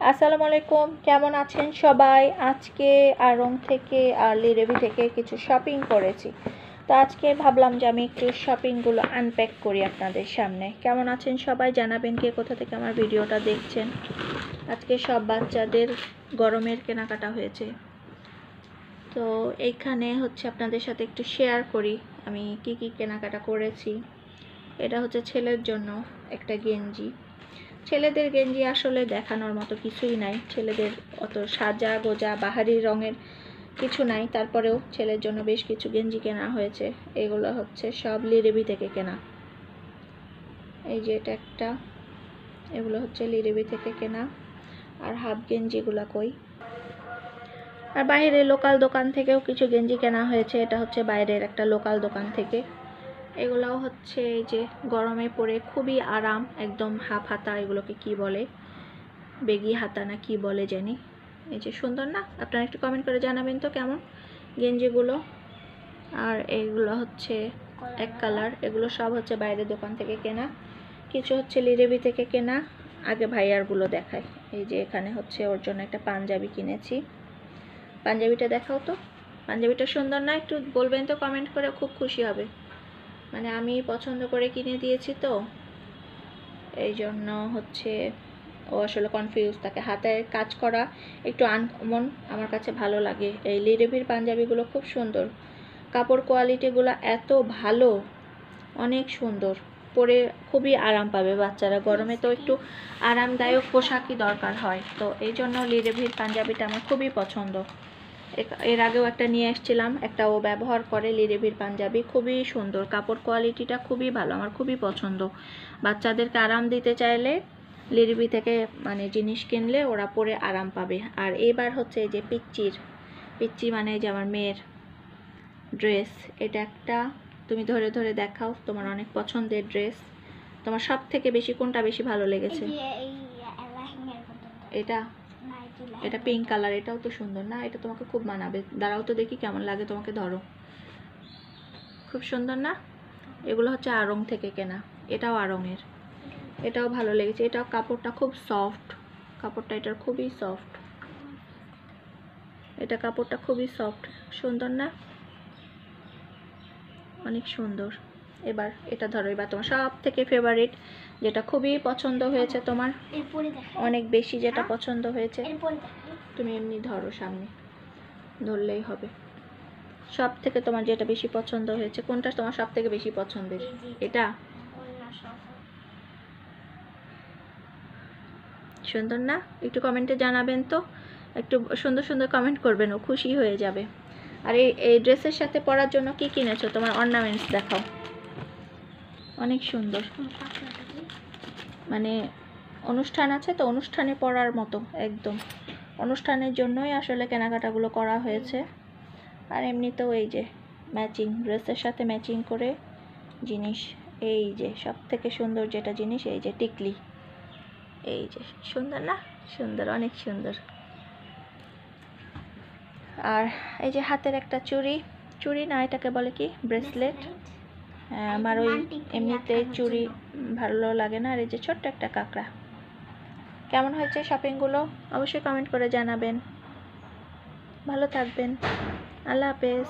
আসসালামু আলাইকুম, কেমন আছেন সবাই? আজকে আড়ং থেকে আর লিরেবি থেকে কিছু শপিং করেছি। তো আজকে ভাবলাম যে আমি একটু শপিংগুলো আনপ্যাক করি আপনাদের সামনে। কেমন আছেন সবাই জানাবেন, কে কোথা থেকে আমার ভিডিওটা দেখছেন। আজকে সব বাচ্চাদের গরমের কেনাকাটা হয়েছে, তো এইখানে হচ্ছে আপনাদের সাথে একটু শেয়ার করি আমি কি কি কেনাকাটা করেছি। এটা হচ্ছে ছেলের জন্য একটা গেঞ্জি। ছেলেদের গেঞ্জি আসলে দেখানোর মতো কিছুই নাই, ছেলেদের অত সাজা গোজা বাহারি রঙের কিছু নাই, তারপরেও ছেলের জন্য বেশ কিছু গেঞ্জি কেনা হয়েছে। এগুলো হচ্ছে সব লিরেবি থেকে কেনা। এই যে এটা একটা, এগুলো হচ্ছে লিরেবি থেকে কেনা। আর হাফ গেঞ্জিগুলো কই, আর বাইরে লোকাল দোকান থেকেও কিছু গেঞ্জি কেনা হয়েছে। এটা হচ্ছে বাইরের একটা লোকাল দোকান থেকে। এগুলাও হচ্ছে এই যে গরমে পরে খুবই আরাম, একদম হাফ হাতা, এগুলোকে কি বলে, বেগি হাতা না কি বলে জানি। এই যে সুন্দর না? আপনারা একটু কমেন্ট করে জানাবেন তো কেমন গেঞ্জিগুলো। আর এগুলো হচ্ছে এক কালার, এগুলো সব হচ্ছে বাইরের দোকান থেকে কেনা, কিছু হচ্ছে লিরেবি থেকে কেনা। আগে ভাইয়ারগুলো দেখাই। এই যে এখানে হচ্ছে ওর জন্য একটা পাঞ্জাবি কিনেছি। পাঞ্জাবিটা দেখাও তো, পাঞ্জাবিটা সুন্দর না? একটু বলবেন তো কমেন্ট করে, খুব খুশি হবে। মানে আমি পছন্দ করে কিনে দিয়েছি, তো এই জন্য হচ্ছে ও আসলে কনফিউজ থাকে। হাতে কাজ করা একটু আনকমন আমার কাছে ভালো লাগে। এই লিরেবির পাঞ্জাবিগুলো খুব সুন্দর, কাপড় কোয়ালিটিগুলো এত ভালো, অনেক সুন্দর, পরে খুবই আরাম পাবে বাচ্চারা। গরমে তো একটু আরামদায়ক পোশাকই দরকার হয়, তো এই জন্য লিরেবির পাঞ্জাবিটা আমার খুবই পছন্দ। এর আগেও একটা নিয়ে এসেছিলাম, একটা ও ব্যবহার করে লিরেবির পাঞ্জাবি, খুবই সুন্দর, কাপড় কোয়ালিটিটা খুবই ভালো, আমার খুবই পছন্দ। বাচ্চাদেরকে আরাম দিতে চাইলে লিরেবি থেকে মানে জিনিস কিনলে ওরা পরে আরাম পাবে। আর এবার হচ্ছে এই যে পিচ্চি মানে যে আমার মেয়ের ড্রেস, এটা একটা, তুমি ধরে ধরে দেখাও, তোমার অনেক পছন্দের ড্রেস। তোমার সব থেকে বেশি কোনটা বেশি ভালো লেগেছে? এটা, এটা পিঙ্ক কালার, এটাও তো সুন্দর না? এটা তোমাকে খুব মানাবে, দাঁড়াও তো দেখি কেমন লাগে, তোমাকে ধরো, খুব সুন্দর না? এগুলো হচ্ছে আড়ং থেকে কেনা, এটাও আড়ংয়ের, এটাও ভালো লেগেছে। এটাও কাপড়টা খুব সফট, কাপড়টা এটার খুবই সফট, এটা কাপড়টা খুবই সফট, সুন্দর না? অনেক সুন্দর। এবার এটা ধরো, এবার তোমার সব থেকে ফেভারিট, যেটা খুবই পছন্দ হয়েছে তোমার, অনেক বেশি যেটা পছন্দ হয়েছে, তুমি এমনি ধরো, সামনে ধরলেই হবে। সব থেকে তোমার যেটা বেশি পছন্দ হয়েছে, কোনটা তোমার সব থেকে বেশি পছন্দের? এটা সুন্দর না? একটু কমেন্টে জানাবেন তো, একটু সুন্দর সুন্দর কমেন্ট করবেন, ও খুশি হয়ে যাবে। আর এই ড্রেসের সাথে পরার জন্য কি কিনেছো? তোমার অর্নামেন্টস দেখাও, অনেক সুন্দর, মানে অনুষ্ঠান আছে তো, অনুষ্ঠানে পরার মতো, একদম অনুষ্ঠানের জন্যই আসলে কেনাকাটাগুলো করা হয়েছে। আর এমনিতেও এই যে ম্যাচিং, ড্রেসের সাথে ম্যাচিং করে জিনিস। এই যে সব থেকে সুন্দর যেটা জিনিস, এই যে টিকলি, এই যে সুন্দর না? সুন্দর, অনেক সুন্দর। আর এই যে হাতের একটা চুড়ি না, এটাকে বলে কি, ব্রেসলেট। আমার ওই এমনিতে চুড়ি ভালো লাগে না। আর এই যে ছোট্ট একটা কাঁকড়া। কেমন হয়েছে শপিংগুলো অবশ্যই কমেন্ট করে জানাবেন। ভালো থাকবেন, আল্লাহ হাফেজ।